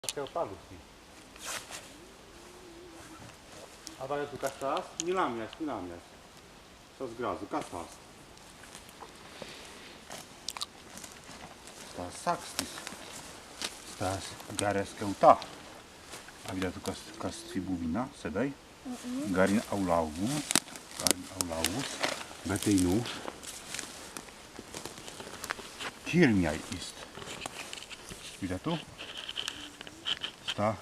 Até o pago, sim. Agora tu caças, milamias. Co zgrozu, caças. Stas sakstis. Stas gares keuta. A widać tu kas tribuvina, sedaj. Garin aulauvus. Beteinu. Kirmiai ist. Widać tu? Sta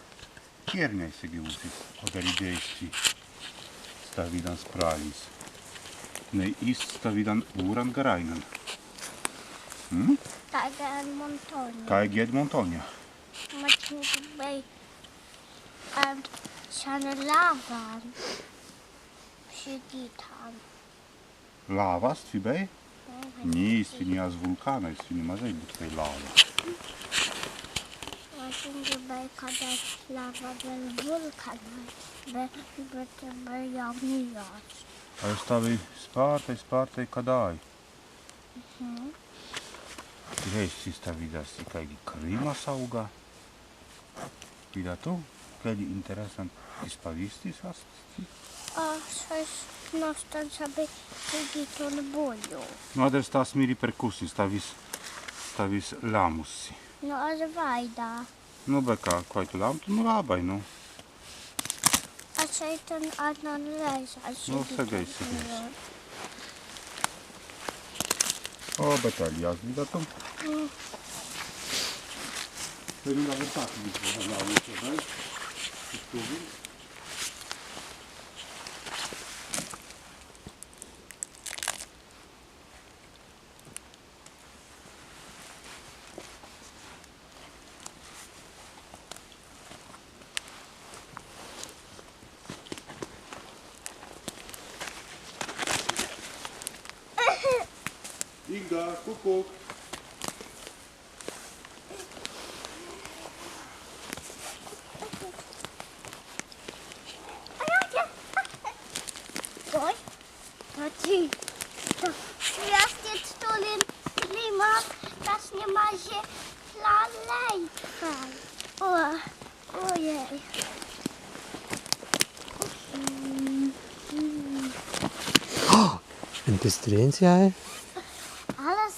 kirmiai segiusis. Ogarideisti. Sta vidan spralis. Ne ist sta vidan uran garainen. Taga Montonia. Kai gied montonia. Macie tutaj lawan przygitam. Lava stwibei? Nie ist nie z wulkana, jest nie może być tutaj lava. Właśnie tutaj kada lawa był wulkan, by to był miłość. A stawi spartai kadai. Hei sta vidas kai krima sauga. Vida tu? Kedi interesant ispavistis asti. A coś nostan sobie przygiton boju. No ades stas miri percussi, stavis lamussi. No ale wajda. No beka, kai tu lam, tu no labai, no. A czy ten Adnan leża? No segej. O, betelias, vida tu? To nie nawet tak nie wyglądało się, weź. Inga, kukuk. Oj, to ci. To jest stolin klima, das nie ma się lalejka. Ojej. Entusiastia. Ale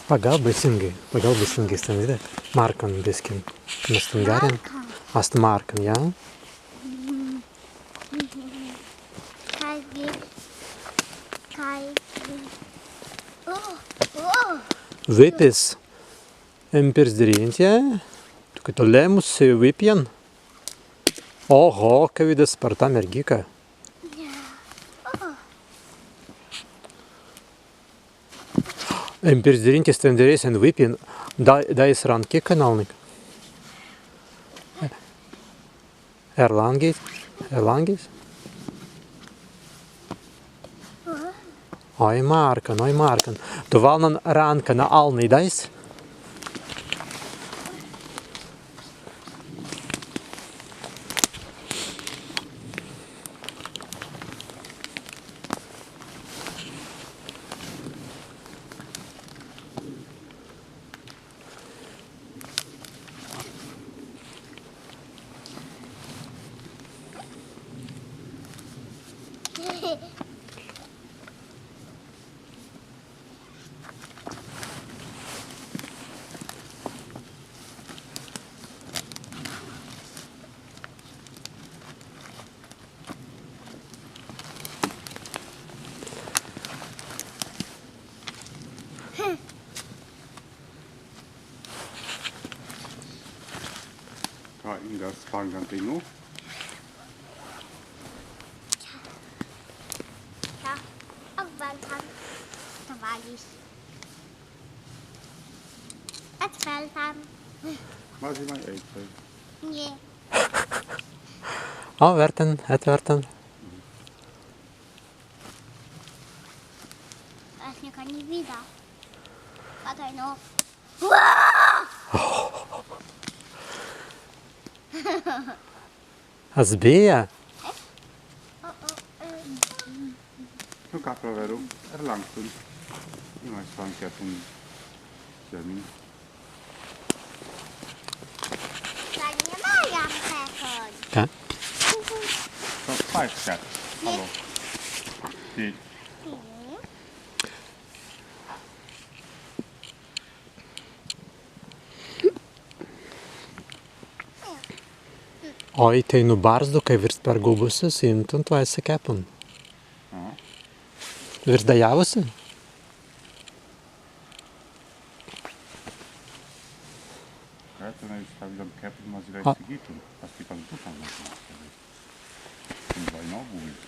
Pagal bisingi stan Markan biskin. Nastangarin. Ast Markan, ja? Vipis. Empirsdirientia. Tu to lemus vipian. Oho, kai vidas sparta mergika. Empirsdirientis tenderės en vipian. Dais ranki kanalnik. Erlangis. Oi Markan. Tu valnan ranka na alni dais. Inga spangantinu. Ja, obwaltam. Towarzysz. Otwaltam. Mazi maj ejtej. Nie. O, verten. Właśnie go nie widać. Patrz no. Azbija. Nu kā praveru, Erlangtun. Nu mai spankiatun zemin. 5 chat. Hallo. Ty. Oi, tai nubarzdu, kai virst per gubusius, imtum tuo esi kepun. Aha. Virst dajavusi? Kajtu stawiam kepun ma A. zrejsi gitun. Pasti pan butan na tym stawiam. Tym wajnowu jest.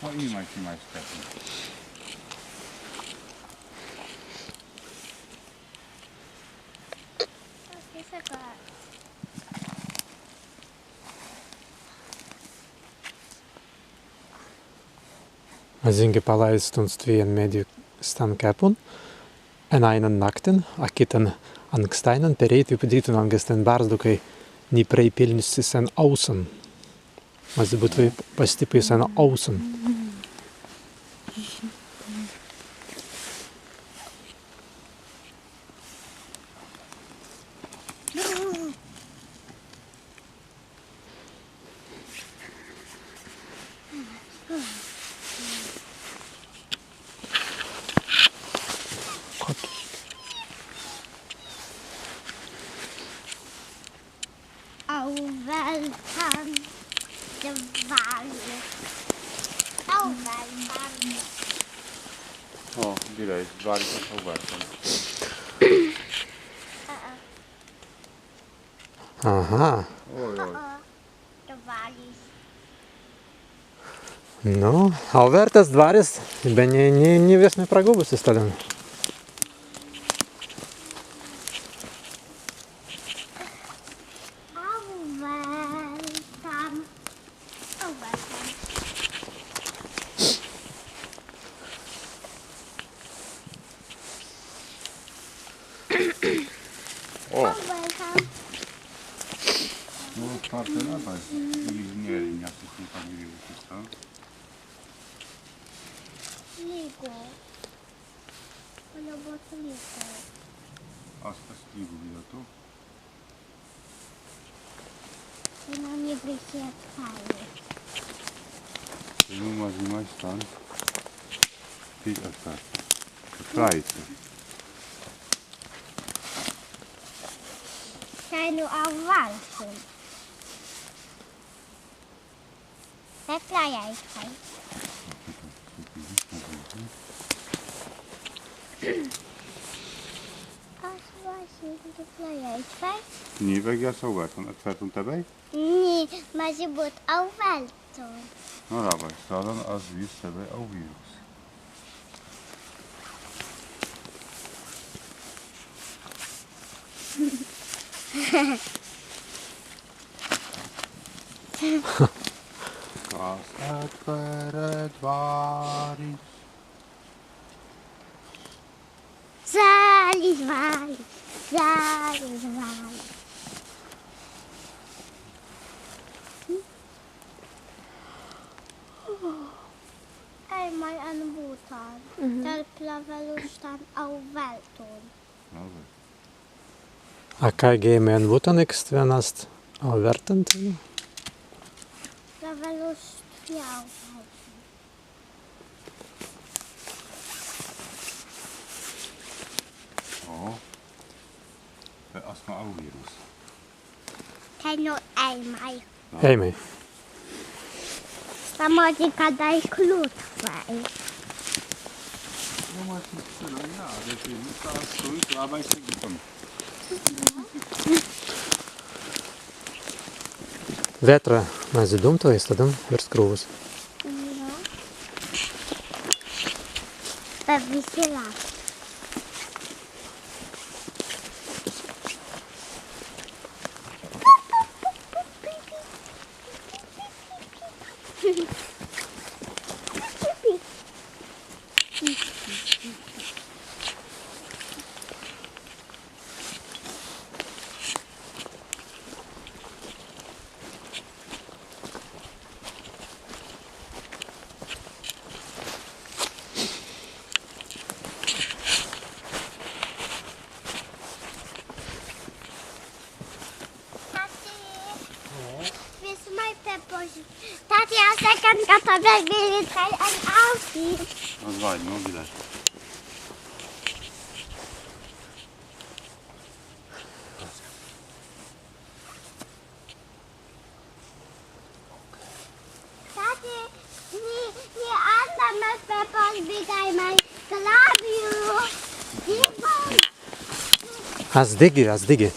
No i maj kepun. Wir sind gepalaist uns twee mediju stam kepun. En einen nakten, a kitan anksteinen pereit vipadrytum angesten barzdu, kai ni preipilniusi sen ausen. Mas būtų pastipai sen ausen. Auwältan, dwali. Auwältan. O, direi, dwali to uważam. Aha. Oj, oj. Dwali. Nu, Albertas dvaris, be nie vis nepragubusi stadam. Auwältan. Auwältan. O, Auwältan. no otwarte nadal. Inżynierii, ja coś nie tam nie wiem, Ligo. Albo to ligo. A z ligu biletu? To na mnie wyświetlaje. Nu mai stan. Fii asta. Fraiță. Kleine Auwältan. Te klejajkaj. Te klejajkaj? Nie weg ja sauberton. Otwartą tebej? Nie, może być Auwältan. No dawaj, stadan aż wiesz sobie au wirus. Kas atvered varis. Zalizwali. Ej, maj an butan. Där plavelustan Auwältan. Dobra. A ką gėjame būtų nekst vienas Albertantinu? Plavelust Auwältan. O. Te astma au wirus. Kleine Eimai. Eimai. Samodzie kadaj klutwaj. No właśnie, no ja, ale ty nie teraz stój, łamaj się giton. Vetra mes įdumto įstadam virst krūvus. No. Pewnie lat. Tati, a second gotowe wyleciał an auti. Rozwali, no widać. Tati, nie anda met Peppa's bij mij. Klaar, As digi, as digi.